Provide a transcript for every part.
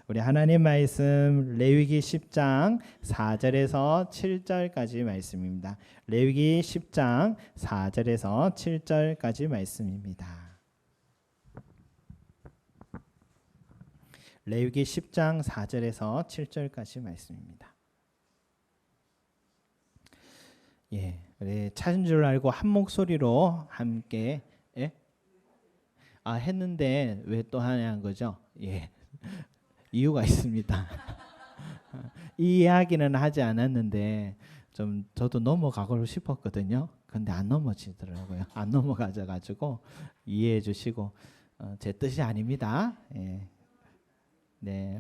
우리 하나님 말씀 레위기 10장 4절에서 7절까지 말씀입니다. 레위기 10장 4절에서 7절까지 말씀입니다. 레위기 10장 4절에서 7절까지 말씀입니다. 예, 우리 찾은 줄 알고 한 목소리로 함께 했는데 왜 또 하냐는 거죠? 예, 이유가 있습니다. 이 이야기는 하지 않았는데 좀 저도 넘어가고 싶었거든요. 근데 안 넘어지더라고요. 안 넘어가져가지고 이해해 주시고 제 뜻이 아닙니다. 예. 네,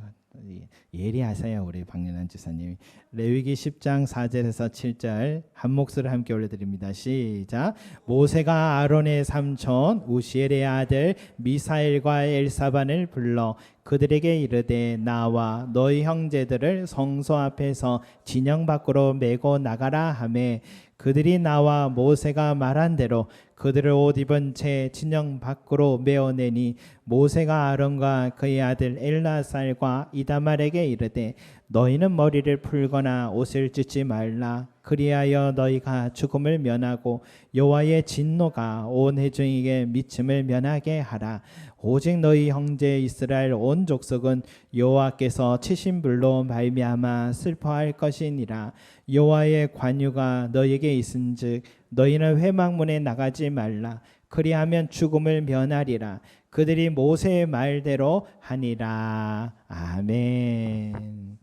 예리하세요 우리 박연한 지사님이. 레위기 10장 4절에서 7절 한 목소리로 함께 올려드립니다. 시작. 모세가 아론의 삼촌 우시엘의 아들 미사엘과 엘사반을 불러 그들에게 이르되 나와 너희 형제들을 성소 앞에서 진영 밖으로 메고 나가라 하매 그들이 나와 모세가 말한 대로 그들을 옷 입은 채 진영 밖으로 메어내니 모세가 아론과 그의 아들 엘라살과 이다말에게 이르되 너희는 머리를 풀거나 옷을 찢지 말라. 그리하여 너희가 죽음을 면하고 여호와의 진노가 온 회중에게 미침을 면하게 하라. 오직 너희 형제 이스라엘 온 족속은 여호와께서 치신 불로 말미암아 슬퍼할 것이니라. 여호와의 관유가 너희에게 있은즉 너희는 회막문에 나가지 말라. 그리하면 죽음을 면하리라. 그들이 모세의 말대로 하니라. 아멘.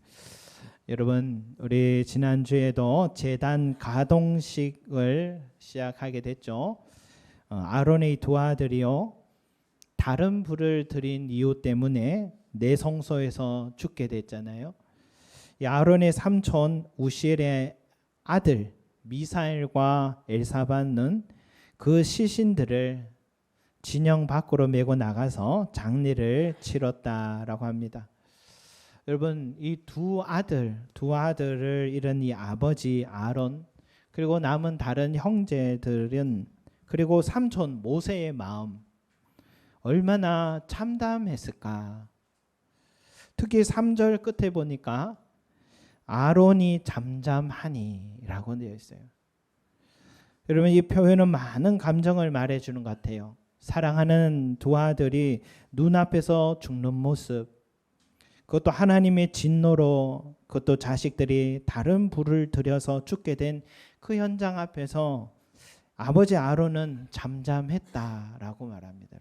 여러분, 우리 지난주에도 제단 가동식을 시작하게 됐죠. 아론의 두 아들이요 다른 불을 드린 이유 때문에 내 성소에서 죽게 됐잖아요. 이 아론의 삼촌 우시엘의 아들 미사엘과 엘사반은 그 시신들을 진영 밖으로 메고 나가서 장례를 치렀다라고 합니다. 여러분, 이 두 아들을 잃은 이 아버지 아론 그리고 남은 다른 형제들은 그리고 삼촌 모세의 마음 얼마나 참담했을까. 특히 3절 끝에 보니까 아론이 잠잠하니라고 되어 있어요. 여러분, 이 표현은 많은 감정을 말해주는 것 같아요. 사랑하는 두 아들이 눈앞에서 죽는 모습, 그것도 하나님의 진노로, 그것도 자식들이 다른 불을 들여서 죽게 된 그 현장 앞에서 아버지 아론은 잠잠했다라고 말합니다.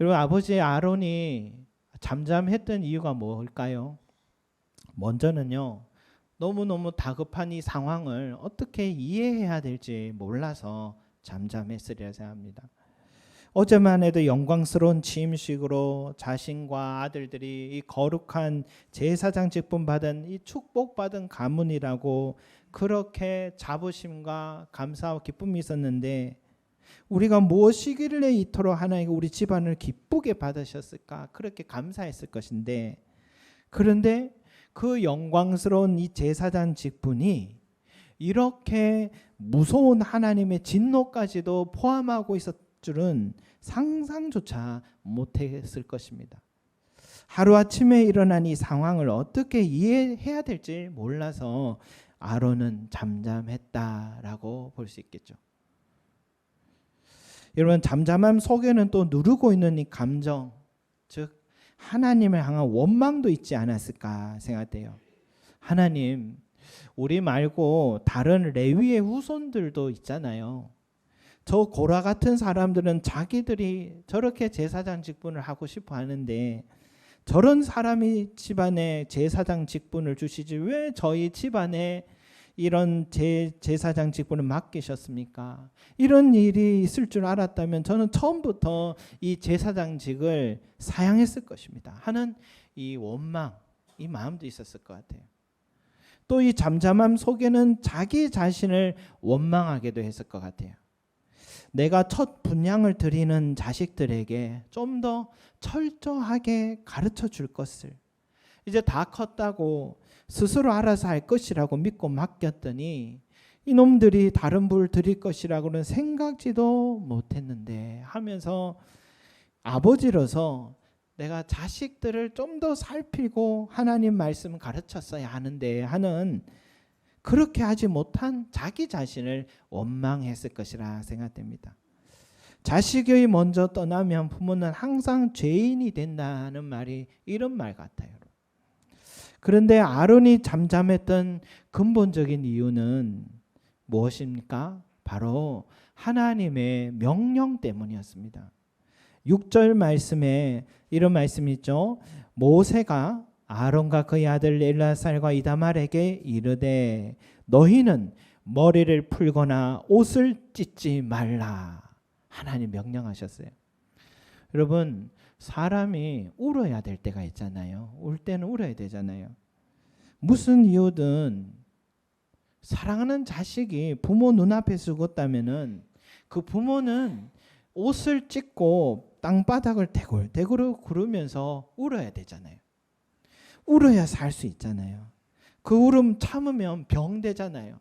여러분, 아버지 아론이 잠잠했던 이유가 뭘까요? 먼저는요, 너무너무 다급한 이 상황을 어떻게 이해해야 될지 몰라서 잠잠했으리라 생각합니다. 어제만 해도 영광스러운 취임식으로 자신과 아들들이 이 거룩한 제사장 직분 받은 이 축복받은 가문이라고 그렇게 자부심과 감사와 기쁨이 있었는데 우리가 무엇이길래 이토록 하나님이 우리 집안을 기쁘게 받으셨을까? 그렇게 감사했을 것인데, 그런데 그 영광스러운 이 제사장 직분이 이렇게 무서운 하나님의 진노까지도 포함하고 있었 줄은 상상조차 못했을 것입니다. 하루아침에 일어난 이 상황을 어떻게 이해해야 될지 몰라서 아론은 잠잠했다라고 볼 수 있겠죠. 여러분, 잠잠함 속에는 또 누르고 있는 이 감정, 즉 하나님을 향한 원망도 있지 않았을까 생각돼요. 하나님, 우리 말고 다른 레위의 후손들도 있잖아요. 저 고라 같은 사람들은 자기들이 저렇게 제사장 직분을 하고 싶어 하는데 저런 사람이 집안에 제사장 직분을 주시지 왜 저희 집안에 이런 제사장 직분을 맡기셨습니까? 이런 일이 있을 줄 알았다면 저는 처음부터 이 제사장직을 사양했을 것입니다 하는 이 원망, 이 마음도 있었을 것 같아요. 또 이 잠잠함 속에는 자기 자신을 원망하게도 했을 것 같아요. 내가 첫 분양을 드리는 자식들에게 좀 더 철저하게 가르쳐 줄 것을 이제 다 컸다고 스스로 알아서 할 것이라고 믿고 맡겼더니 이놈들이 다른 불 드릴 것이라고는 생각지도 못했는데 하면서 아버지로서 내가 자식들을 좀 더 살피고 하나님 말씀을 가르쳤어야 하는데 하는 그렇게 하지 못한 자기 자신을 원망했을 것이라 생각됩니다. 자식이 먼저 떠나면 부모는 항상 죄인이 된다는 말이 이런 말 같아요. 그런데 아론이 잠잠했던 근본적인 이유는 무엇입니까? 바로 하나님의 명령 때문이었습니다. 6절 말씀에 이런 말씀이 있죠. 모세가 아론과 그의 아들 엘라살과 이다말에게 이르되 너희는 머리를 풀거나 옷을 찢지 말라. 하나님 명령하셨어요. 여러분, 사람이 울어야 될 때가 있잖아요. 울 때는 울어야 되잖아요. 무슨 이유든 사랑하는 자식이 부모 눈앞에 죽었다면은 그 부모는 옷을 찢고 땅바닥을 대굴대굴 구르면서 울어야 되잖아요. 울어야 살 수 있잖아요. 그 울음 참으면 병 되잖아요.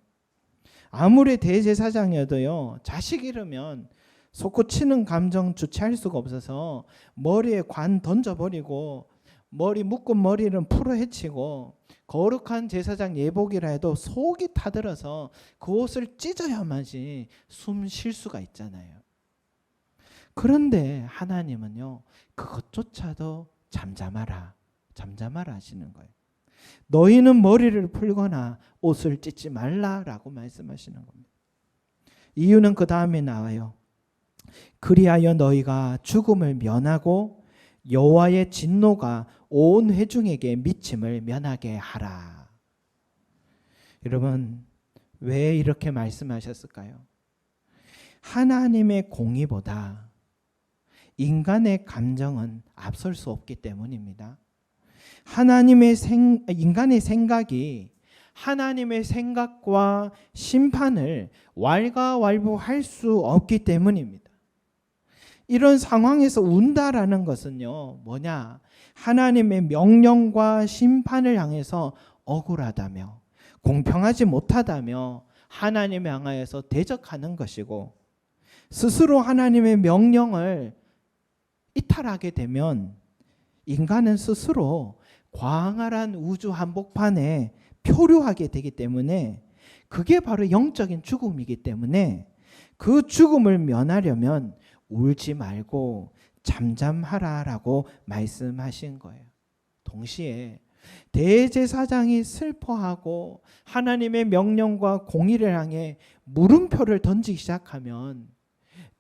아무리 대제사장이어도요, 자식 잃으면 솟구치는 감정 주체할 수가 없어서 머리에 관 던져버리고 머리 묶은 머리를 풀어헤치고 거룩한 제사장 예복이라 해도 속이 타들어서 그 옷을 찢어야만이 숨 쉴 수가 있잖아요. 그런데 하나님은요, 그것조차도 잠잠하라 하시는 거예요. 너희는 머리를 풀거나 옷을 찢지 말라라고 말씀하시는 겁니다. 이유는 그 다음에 나와요. 그리하여 너희가 죽음을 면하고 여호와의 진노가 온 회중에게 미침을 면하게 하라. 여러분, 왜 이렇게 말씀하셨을까요? 하나님의 공의보다 인간의 감정은 앞설 수 없기 때문입니다. 인간의 생각이 하나님의 생각과 심판을 왈가왈부할 수 없기 때문입니다. 이런 상황에서 운다라는 것은요, 뭐냐? 하나님의 명령과 심판을 향해서 억울하다며 공평하지 못하다며 하나님을 향하여서 대적하는 것이고, 스스로 하나님의 명령을 이탈하게 되면 인간은 스스로 광활한 우주 한복판에 표류하게 되기 때문에 그게 바로 영적인 죽음이기 때문에 그 죽음을 면하려면 울지 말고 잠잠하라라고 말씀하신 거예요. 동시에 대제사장이 슬퍼하고 하나님의 명령과 공의를 향해 물음표를 던지기 시작하면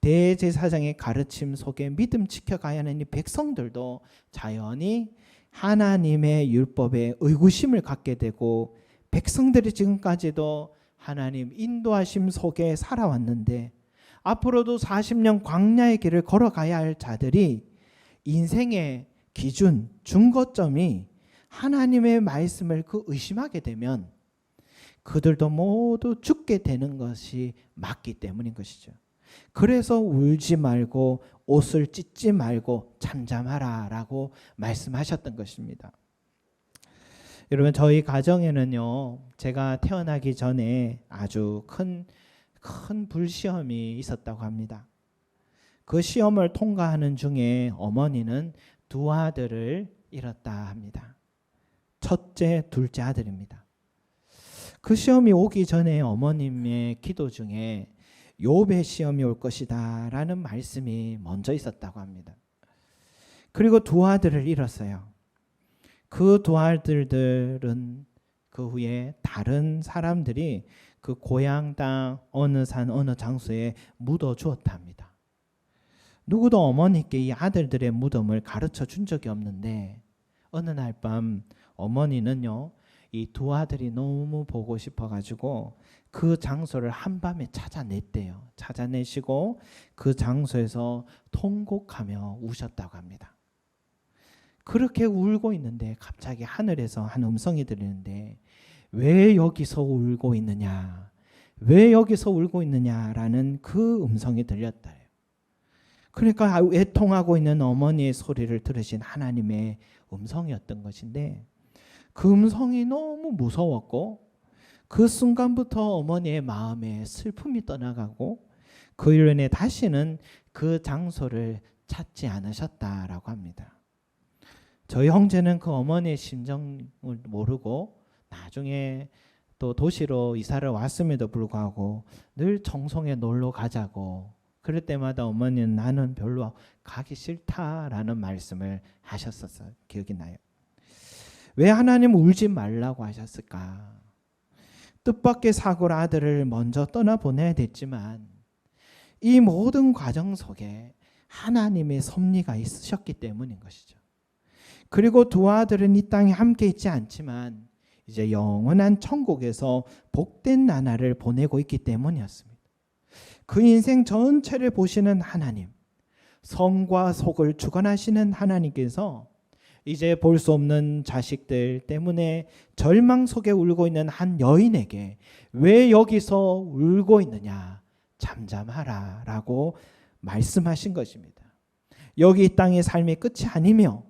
대제사장의 가르침 속에 믿음 지켜가야 하는 이 백성들도 자연히 하나님의 율법에 의구심을 갖게 되고, 백성들이 지금까지도 하나님 인도하심 속에 살아왔는데 앞으로도 40년 광야의 길을 걸어가야 할 자들이 인생의 기준, 중거점이 하나님의 말씀을 의심하게 되면 그들도 모두 죽게 되는 것이 맞기 때문인 것이죠. 그래서 울지 말고 옷을 찢지 말고 잠잠하라 라고 말씀하셨던 것입니다. 여러분, 저희 가정에는요, 제가 태어나기 전에 아주 큰 불시험이 있었다고 합니다. 그 시험을 통과하는 중에 어머니는 두 아들을 잃었다 합니다. 첫째, 둘째 아들입니다. 그 시험이 오기 전에 어머님의 기도 중에 욥의 시험이 올 것이다 라는 말씀이 먼저 있었다고 합니다. 그리고 두 아들을 잃었어요. 그 두 아들들은 그 후에 다른 사람들이 그 고향 땅 어느 산 어느 장소에 묻어 주었다 합니다. 누구도 어머니께 이 아들들의 무덤을 가르쳐 준 적이 없는데 어느 날 밤 어머니는요, 이 두 아들이 너무 보고 싶어 가지고 그 장소를 한밤에 찾아냈대요. 찾아내시고 그 장소에서 통곡하며 우셨다고 합니다. 그렇게 울고 있는데 갑자기 하늘에서 한 음성이 들리는데, 왜 여기서 울고 있느냐, 왜 여기서 울고 있느냐라는 그 음성이 들렸다. 그러니까 애통하고 있는 어머니의 소리를 들으신 하나님의 음성이었던 것인데, 그 음성이 너무 무서웠고 그 순간부터 어머니의 마음에 슬픔이 떠나가고 그 이후에 다시는 그 장소를 찾지 않으셨다라고 합니다. 저희 형제는 그 어머니의 심정을 모르고 나중에 또 도시로 이사를 왔음에도 불구하고 늘 청송에 놀러 가자고 그럴 때마다 어머니는 나는 별로 가기 싫다라는 말씀을 하셨었어요. 기억이 나요. 왜 하나님 울지 말라고 하셨을까? 뜻밖의 사고로 아들을 먼저 떠나보내야 됐지만 이 모든 과정 속에 하나님의 섭리가 있으셨기 때문인 것이죠. 그리고 두 아들은 이 땅에 함께 있지 않지만 이제 영원한 천국에서 복된 나날을 보내고 있기 때문이었습니다. 그 인생 전체를 보시는 하나님, 성과 속을 주관하시는 하나님께서 이제 볼 수 없는 자식들 때문에 절망 속에 울고 있는 한 여인에게 왜 여기서 울고 있느냐, 잠잠하라 라고 말씀하신 것입니다. 여기 이 땅의 삶의 끝이 아니며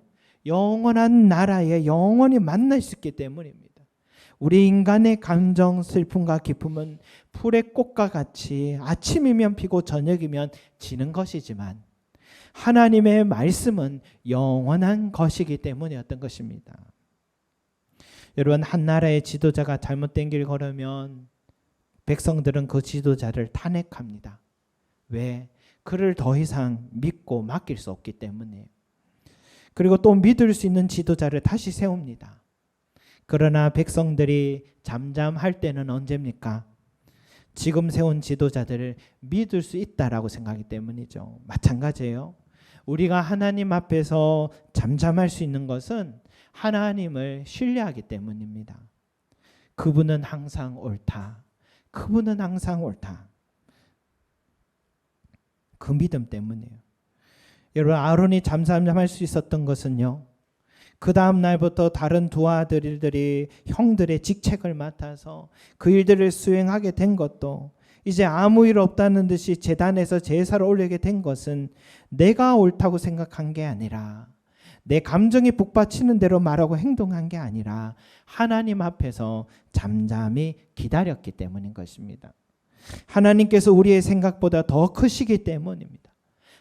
영원한 나라에 영원히 만날 수 있기 때문입니다. 우리 인간의 감정, 슬픔과 기쁨은 풀의 꽃과 같이 아침이면 피고 저녁이면 지는 것이지만 하나님의 말씀은 영원한 것이기 때문이었던 것입니다. 여러분, 한 나라의 지도자가 잘못된 길 걸으면 백성들은 그 지도자를 탄핵합니다. 왜? 그를 더 이상 믿고 맡길 수 없기 때문이에요. 그리고 또 믿을 수 있는 지도자를 다시 세웁니다. 그러나 백성들이 잠잠할 때는 언제입니까? 지금 세운 지도자들을 믿을 수 있다라고 생각하기 때문이죠. 마찬가지예요. 우리가 하나님 앞에서 잠잠할 수 있는 것은 하나님을 신뢰하기 때문입니다. 그분은 항상 옳다. 그분은 항상 옳다. 그 믿음 때문이에요. 여러분, 아론이 잠잠할 수 있었던 것은요, 그 다음 날부터 다른 두 아들들이 형들의 직책을 맡아서 그 일들을 수행하게 된 것도 이제 아무 일 없다는 듯이 제단에서 제사를 올리게 된 것은 내가 옳다고 생각한 게 아니라 내 감정이 북받치는 대로 말하고 행동한 게 아니라 하나님 앞에서 잠잠히 기다렸기 때문인 것입니다. 하나님께서 우리의 생각보다 더 크시기 때문입니다.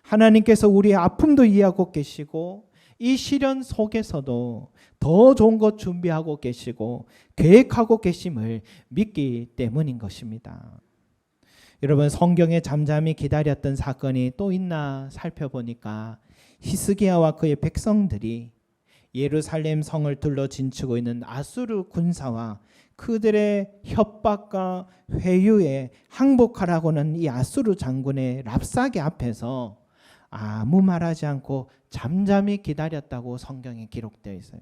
하나님께서 우리의 아픔도 이해하고 계시고 이 시련 속에서도 더 좋은 것 준비하고 계시고 계획하고 계심을 믿기 때문인 것입니다. 여러분, 성경에 잠잠히 기다렸던 사건이 또 있나 살펴보니까 히스기야와 그의 백성들이 예루살렘 성을 둘러 진치고 있는 아수르 군사와 그들의 협박과 회유에 항복하라고는 이 아수르 장군의 랍사게 앞에서 아무 말하지 않고 잠잠히 기다렸다고 성경에 기록되어 있어요.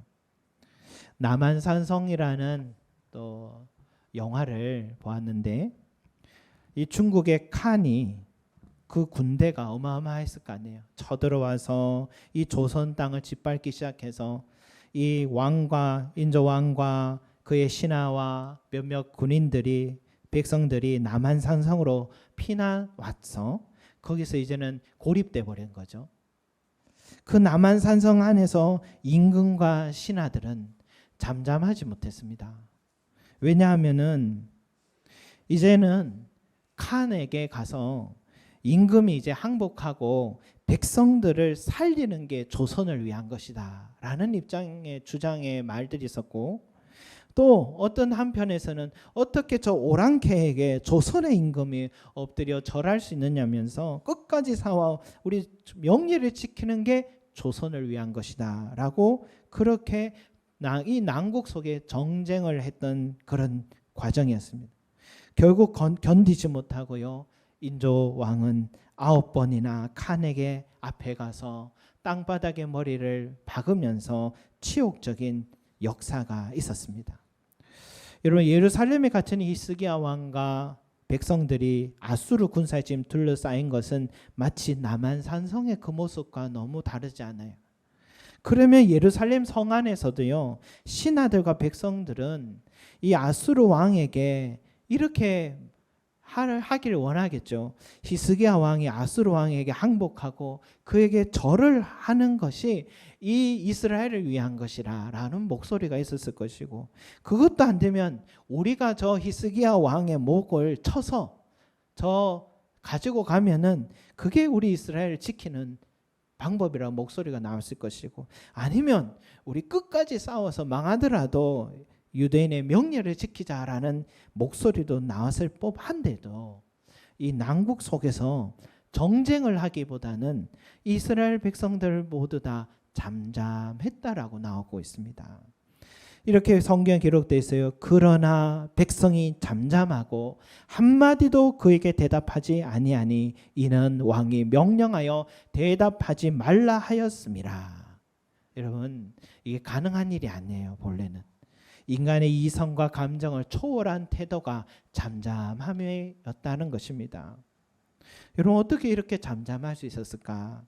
남한산성이라는 또 영화를 보았는데 이 중국의 칸이 그 군대가 어마어마했을 거 아니에요. 쳐들어와서 이 조선 땅을 짓밟기 시작해서 이 왕과 인조 왕과 그의 신하와 몇몇 군인들이 백성들이 남한산성으로 피난 왔어. 거기서 이제는 고립돼 버린 거죠. 그 남한산성 안에서 임금과 신하들은 잠잠하지 못했습니다. 왜냐하면은 이제는 칸에게 가서 임금이 이제 항복하고 백성들을 살리는 게 조선을 위한 것이다 라는 입장의 주장의 말들이 있었고, 또 어떤 한편에서는 어떻게 저 오랑캐에게 조선의 임금이 엎드려 절할 수 있느냐면서 끝까지 싸워 우리 명예를 지키는 게 조선을 위한 것이다 라고 그렇게 이 난국 속에 정쟁을 했던 그런 과정이었습니다. 결국 견디지 못하고요, 인조 왕은 9번이나 칸에게 앞에 가서 땅바닥에 머리를 박으면서 치욕적인 역사가 있었습니다. 여러분, 예루살렘에 갇힌 히스기야 왕과 백성들이 아수르 군사에 지금 둘러싸인 것은 마치 남한산성의 그 모습과 너무 다르지 않아요. 그러면 예루살렘 성 안에서도요, 신하들과 백성들은 이 아수르 왕에게 이렇게 하기를 원하겠죠. 히스기야 왕이 아수르 왕에게 항복하고 그에게 절을 하는 것이 이 이스라엘을 위한 것이라 라는 목소리가 있었을 것이고, 그것도 안 되면 우리가 저 히스기야 왕의 목을 쳐서 저 가지고 가면은 그게 우리 이스라엘을 지키는 방법이라고 목소리가 나왔을 것이고, 아니면 우리 끝까지 싸워서 망하더라도 유대인의 명예를 지키자라는 목소리도 나왔을 법한데도 이 난국 속에서 정쟁을 하기보다는 이스라엘 백성들 모두 다 잠잠했다라고 나오고 있습니다. 이렇게 성경에 기록되어 있어요. 그러나 백성이 잠잠하고 한마디도 그에게 대답하지 아니하니 이는 왕이 명령하여 대답하지 말라 하였음이라. 여러분, 이게 가능한 일이 아니에요. 본래는 인간의 이성과 감정을 초월한 태도가 잠잠함이었다는 것입니다. 여러분, 어떻게 이렇게 잠잠할 수 있었을까?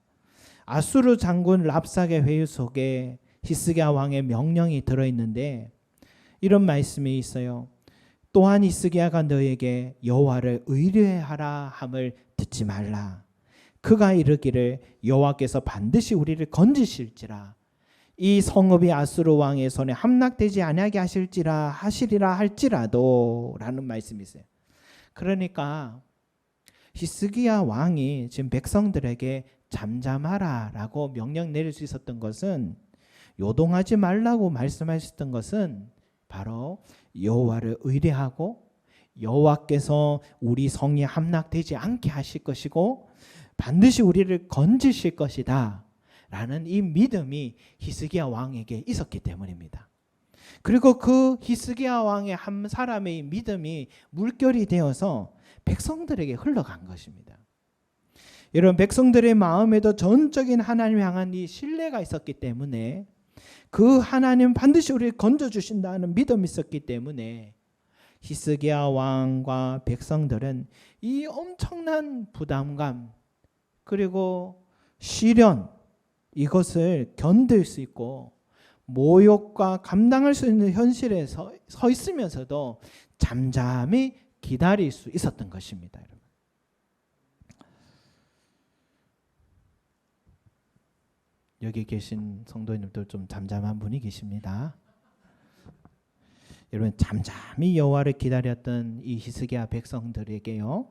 아수르 장군 랍삭의 회유 속에 히스기야 왕의 명령이 들어있는데 이런 말씀이 있어요. 또한 히스기야가 너에게 여호와를 의뢰하라 함을 듣지 말라. 그가 이르기를 여호와께서 반드시 우리를 건지실지라. 이 성읍이 아수르 왕의 손에 함락되지 아니하게 하시리라 할지라도 라는 말씀이 있어요. 그러니까 히스기야 왕이 지금 백성들에게 잠잠하라 라고 명령 내릴 수 있었던 것은, 요동하지 말라고 말씀하셨던 것은 바로 여호와를 의뢰하고 여호와께서 우리 성이 함락되지 않게 하실 것이고 반드시 우리를 건지실 것이다 라는 이 믿음이 히스기야 왕에게 있었기 때문입니다. 그리고 그 히스기야 왕의 한 사람의 믿음이 물결이 되어서 백성들에게 흘러간 것입니다. 여러분, 백성들의 마음에도 전적인 하나님을 향한 이 신뢰가 있었기 때문에, 그 하나님 반드시 우리를 건져주신다는 믿음이 있었기 때문에 히스기야 왕과 백성들은 이 엄청난 부담감 그리고 시련, 이것을 견딜 수 있고 모욕과 감당할 수 있는 현실에 서 있으면서도 잠잠히 기다릴 수 있었던 것입니다. 여러분, 여기 계신 성도님들 좀 잠잠한 분이 계십니다. 여러분, 잠잠히 여호와를 기다렸던 이 히스기야 백성들에게요,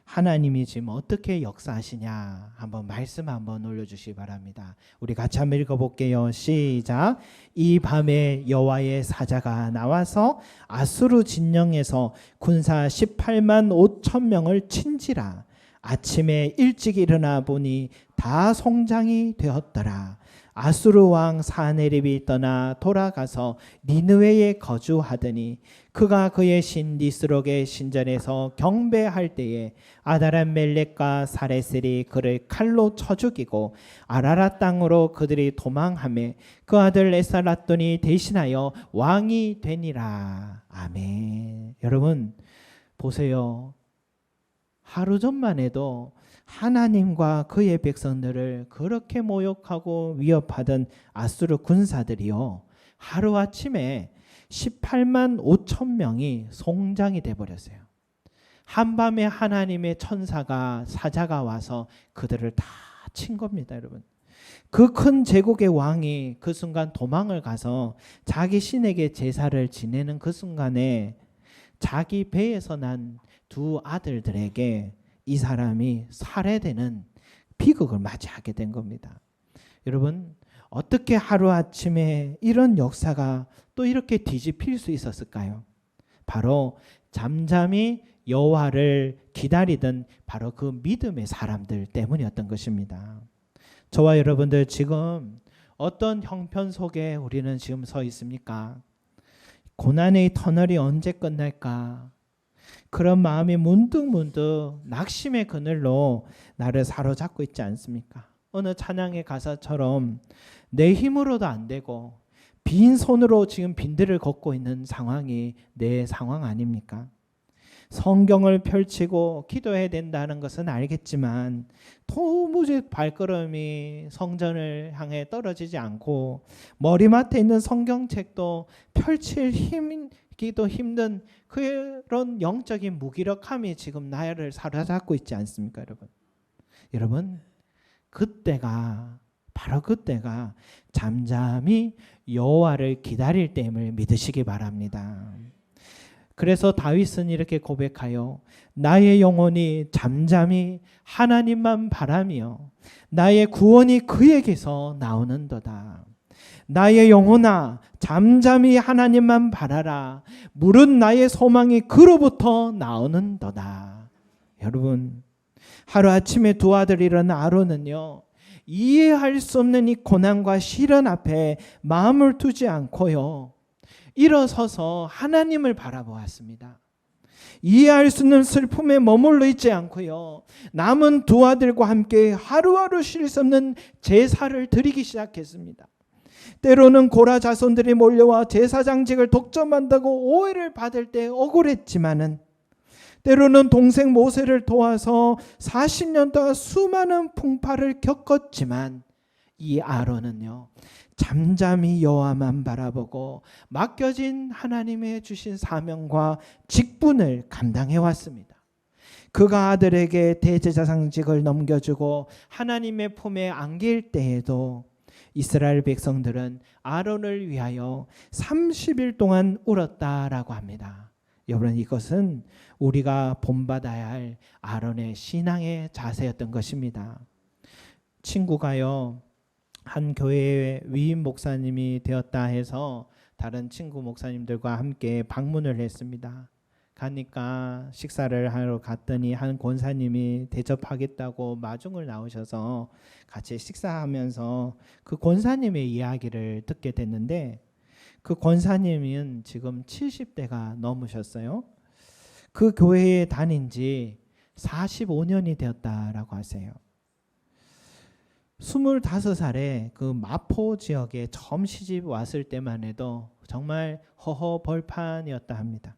하나님이 지금 어떻게 역사하시냐 한번 말씀 한번 올려주시기 바랍니다. 우리 같이 한번 읽어볼게요. 시작. 이 밤에 여호와의 사자가 나와서 아수르 진영에서 군사 18만 5천 명을 친지라. 아침에 일찍 일어나 보니 다 송장이 되었더라. 아수르 왕 사네립이 떠나 돌아가서 니느웨에 거주하더니 그가 그의 신 니스록의 신전에서 경배할 때에 아다람멜렉과 사레셀이 그를 칼로 쳐 죽이고 아라라 땅으로 그들이 도망하매 그 아들 에살라돈이 대신하여 왕이 되니라. 아멘. 여러분 보세요. 하루 전만 해도 하나님과 그의 백성들을 그렇게 모욕하고 위협하던 아수르 군사들이요, 하루아침에 18만 5천 명이 송장이 돼버렸어요. 한밤에 하나님의 천사가, 사자가 와서 그들을 다 친 겁니다. 여러분, 그 큰 제국의 왕이 그 순간 도망을 가서 자기 신에게 제사를 지내는 그 순간에 자기 배에서 난 두 아들들에게 이 사람이 살해되는 비극을 맞이하게 된 겁니다. 여러분, 어떻게 하루아침에 이런 역사가 또 이렇게 뒤집힐 수 있었을까요? 바로 잠잠히 여호와를 기다리던 바로 그 믿음의 사람들 때문이었던 것입니다. 저와 여러분들 지금 어떤 형편 속에 우리는 지금 서 있습니까? 고난의 터널이 언제 끝날까? 그런 마음이 문득문득 낙심의 그늘로 나를 사로잡고 있지 않습니까? 어느 찬양의 가사처럼 내 힘으로도 안 되고 빈손으로 지금 빈들을 걷고 있는 상황이 내 상황 아닙니까? 성경을 펼치고 기도해야 된다는 것은 알겠지만 도무지 발걸음이 성전을 향해 떨어지지 않고 머리맡에 있는 성경책도 펼칠 힘기도 힘든 그런 영적인 무기력함이 지금 나를 사로잡고 있지 않습니까, 여러분? 여러분, 그때가 바로 그때가 잠잠히 여호와를 기다릴 때임을 믿으시기 바랍니다. 그래서 다윗은 이렇게 고백하여 나의 영혼이 잠잠히 하나님만 바라며 나의 구원이 그에게서 나오는도다. 나의 영혼아 잠잠히 하나님만 바라라. 무릇 나의 소망이 그로부터 나오는도다. 여러분, 하루아침에 두 아들이 일어난 아론은요, 이해할 수 없는 이 고난과 시련 앞에 마음을 두지 않고요, 일어서서 하나님을 바라보았습니다. 이해할 수 없는 슬픔에 머물러 있지 않고요, 남은 두 아들과 함께 하루하루 쉴 수 없는 제사를 드리기 시작했습니다. 때로는 고라 자손들이 몰려와 제사장직을 독점한다고 오해를 받을 때 억울했지만은, 때로는 동생 모세를 도와서 40년 동안 수많은 풍파를 겪었지만, 이 아론은요 잠잠히 여호와만 바라보고 맡겨진 하나님의 주신 사명과 직분을 감당해 왔습니다. 그가 아들에게 대제사장직을 넘겨주고 하나님의 품에 안길 때에도 이스라엘 백성들은 아론을 위하여 30일 동안 울었다라고 합니다. 여러분, 이것은 우리가 본받아야 할 아론의 신앙의 자세였던 것입니다. 친구가요, 한 교회의 위임 목사님이 되었다 해서 다른 친구 목사님들과 함께 방문을 했습니다. 가니까 식사를 하러 갔더니 한 권사님이 대접하겠다고 마중을 나오셔서 같이 식사하면서 그 권사님의 이야기를 듣게 됐는데, 그 권사님은 지금 70대가 넘으셨어요. 그 교회에 다닌 지 45년이 되었다라고 하세요. 25살에 그 마포 지역에 처음 시집 왔을 때만 해도 정말 허허벌판이었다 합니다.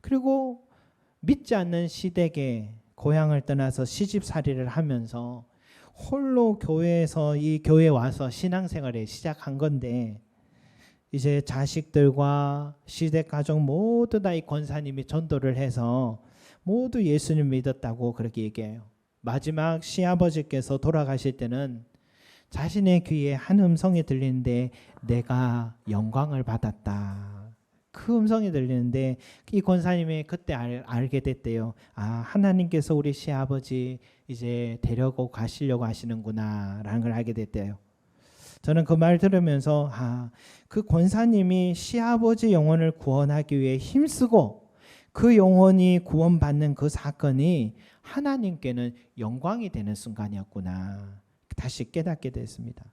그리고 믿지 않는 시댁에 고향을 떠나서 시집살이를 하면서 홀로 교회에서 이 교회에 와서 신앙생활을 시작한 건데, 이제 자식들과 시댁 가족 모두 다 이 권사님이 전도를 해서 모두 예수님 믿었다고 그렇게 얘기해요. 마지막 시아버지께서 돌아가실 때는 자신의 귀에 한 음성이 들리는데 내가 영광을 받았다. 그 음성이 들리는데 이 권사님이 그때 알게 됐대요. 아, 하나님께서 우리 시아버지 이제 데려고 가시려고 하시는구나 라는 걸 알게 됐대요. 저는 그 말 들으면서 그 권사님이 시아버지 영혼을 구원하기 위해 힘쓰고 그 영혼이 구원받는 그 사건이 하나님께는 영광이 되는 순간이었구나 다시 깨닫게 됐습니다.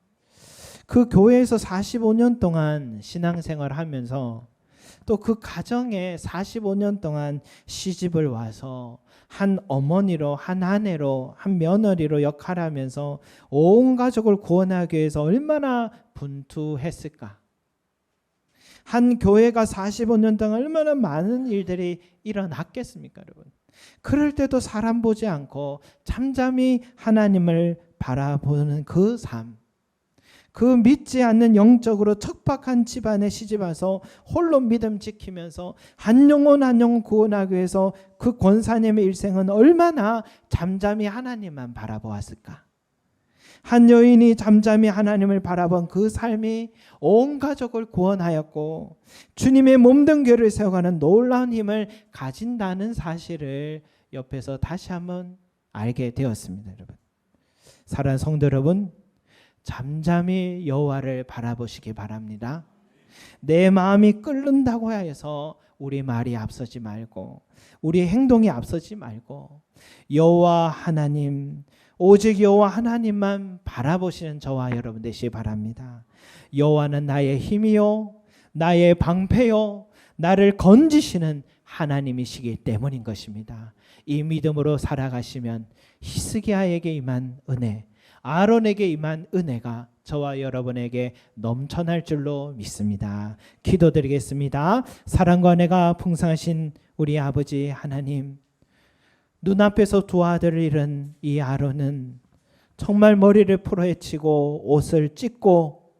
그 교회에서 45년 동안 신앙생활을 하면서 또 그 가정에 45년 동안 시집을 와서 한 어머니로, 한 아내로, 한 며느리로 역할하면서 온 가족을 구원하기 위해서 얼마나 분투했을까. 한 교회가 45년 동안 얼마나 많은 일들이 일어났겠습니까, 여러분. 그럴 때도 사람 보지 않고 잠잠히 하나님을 바라보는 그 삶, 그 믿지 않는 영적으로 척박한 집안에 시집와서 홀로 믿음 지키면서 한 영혼 한 영혼 구원하기 위해서 그 권사님의 일생은 얼마나 잠잠히 하나님만 바라보았을까. 한 여인이 잠잠히 하나님을 바라본 그 삶이 온 가족을 구원하였고 주님의 몸된 교회를 세워가는 놀라운 힘을 가진다는 사실을 옆에서 다시 한번 알게 되었습니다. 여러분, 사랑하는 성도 여러분, 잠잠히 여호와를 바라보시기 바랍니다. 내 마음이 끓는다고 해서 우리 말이 앞서지 말고 우리 행동이 앞서지 말고 여호와 하나님, 오직 여호와 하나님만 바라보시는 저와 여러분 되시기 바랍니다. 여호와는 나의 힘이요 나의 방패요 나를 건지시는 하나님이시기 때문인 것입니다. 이 믿음으로 살아가시면 히스기야에게 임한 은혜, 아론에게 임한 은혜가 저와 여러분에게 넘쳐날 줄로 믿습니다. 기도드리겠습니다. 사랑과 은혜가 풍성하신 우리 아버지 하나님, 눈앞에서 두 아들을 잃은 이 아론은 정말 머리를 풀어헤치고 옷을 찢고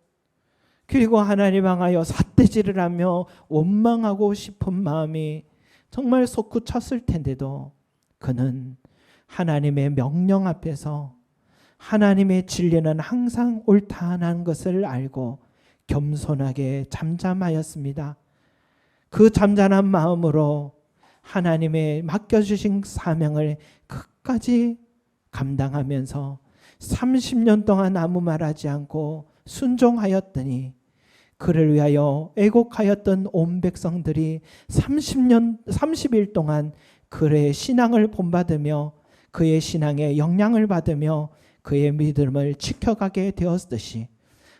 그리고 하나님 향하여 삿대질을 하며 원망하고 싶은 마음이 정말 솟구쳤을 텐데도 그는 하나님의 명령 앞에서 하나님의 진리는 항상 옳다는 것을 알고 겸손하게 잠잠하였습니다. 그 잠잠한 마음으로 하나님의 맡겨주신 사명을 끝까지 감당하면서 30년 동안 아무 말하지 않고 순종하였더니 그를 위하여 애곡하였던 온 백성들이 30일 동안 그의 신앙을 본받으며 그의 신앙의 영향을 받으며 그의 믿음을 지켜가게 되었듯이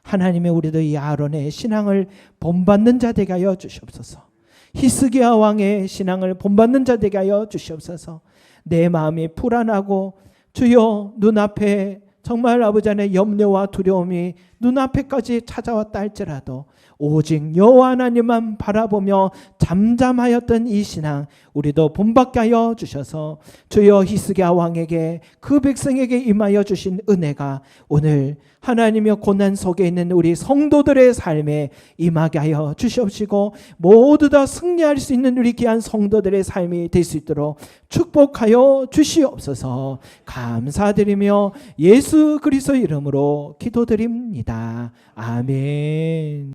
하나님의 우리도 이 아론의 신앙을 본받는 자 되게 하여 주시옵소서. 히스기야 왕의 신앙을 본받는 자 되게 하여 주시옵소서. 내 마음이 불안하고 주여 눈앞에 정말 아버지 안에 염려와 두려움이 눈앞에까지 찾아왔다 할지라도 오직 여호와 하나님만 바라보며 잠잠하였던 이 신앙 우리도 본받게 하여 주셔서 주여 히스기야 왕에게 그 백성에게 임하여 주신 은혜가 오늘 하나님의 고난 속에 있는 우리 성도들의 삶에 임하게 하여 주시옵시고 모두 다 승리할 수 있는 우리 귀한 성도들의 삶이 될 수 있도록 축복하여 주시옵소서. 감사드리며 예수 그리스도 이름으로 기도드립니다. 아멘.